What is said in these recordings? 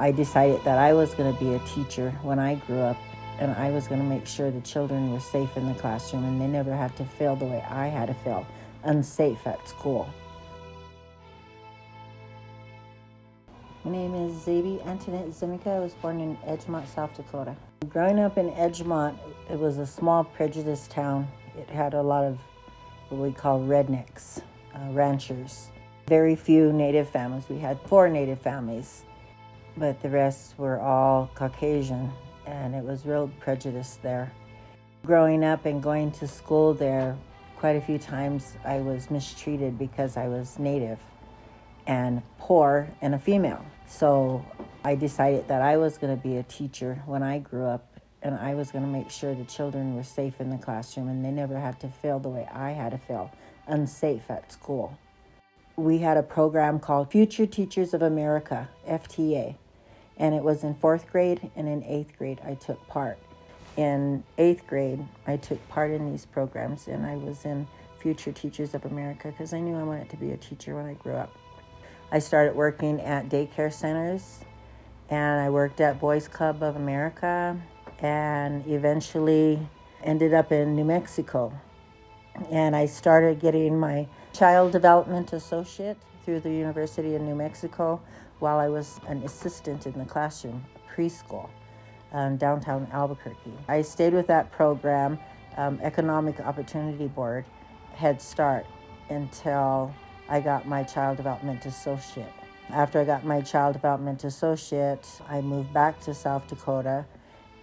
I decided that I was going to be a teacher when I grew up, and I was going to make sure the children were safe in the classroom and they never had to feel the way I had to feel, unsafe at school. My name is Zabie, Antoinette Zimiga. I was born in Edgemont, South Dakota. Growing up in Edgemont, it was a small, prejudiced town. It had a lot of what we call rednecks, ranchers. Very few Native families. We had 4 Native families, but the rest were all Caucasian, and it was real prejudice there. Growing up and going to school there, quite a few times I was mistreated because I was Native and poor and a female. So I decided that I was going to be a teacher when I grew up, and I was going to make sure the children were safe in the classroom and they never had to feel the way I had to feel, unsafe at school. We had a program called Future Teachers of America, FTA, and it was in 4th grade, and in 8th grade I took part. In 8th grade, I took part in these programs, and I was in Future Teachers of America because I knew I wanted to be a teacher when I grew up. I started working at daycare centers, and I worked at Boys Club of America, and eventually ended up in New Mexico. And I started getting my Child Development Associate through the University of New Mexico while I was an assistant in the classroom, preschool, downtown Albuquerque. I stayed with that program, Economic Opportunity Board, Head Start, until I got my Child Development Associate. After I got my Child Development Associate, I moved back to South Dakota,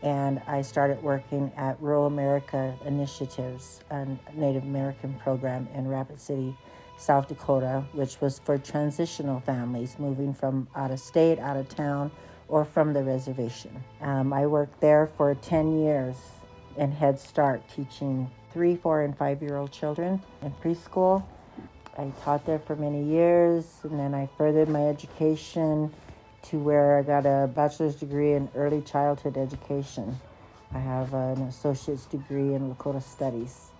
and I started working at Rural America Initiatives, a Native American program in Rapid City, South Dakota, which was for transitional families moving from out of state, out of town, or from the reservation. I worked there for 10 years in Head Start, teaching 3, 4, and 5-year-old children in preschool. I taught there for many years, and then I furthered my education to where I got a bachelor's degree in early childhood education. I have an associate's degree in Lakota studies.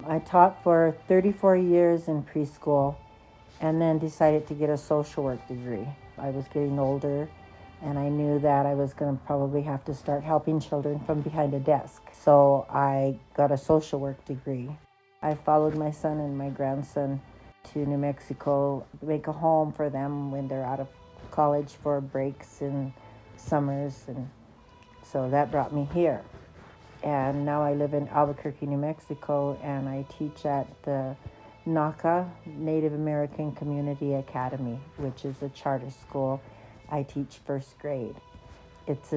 I taught for 34 years in preschool and then decided to get a social work degree. I was getting older, and I knew that I was going to probably have to start helping children from behind a desk. So I got a social work degree. I followed my son and my grandson to New Mexico to make a home for them when they're out of college for breaks and summers, and so that brought me here. And now I live in Albuquerque, New Mexico, and I teach at the NACA, Native American Community Academy, which is a charter school. I teach 1st grade. It's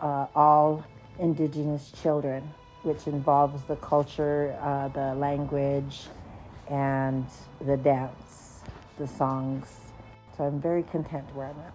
all indigenous children, which involves the culture, the language, and the dance, the songs. So I'm very content where I'm at.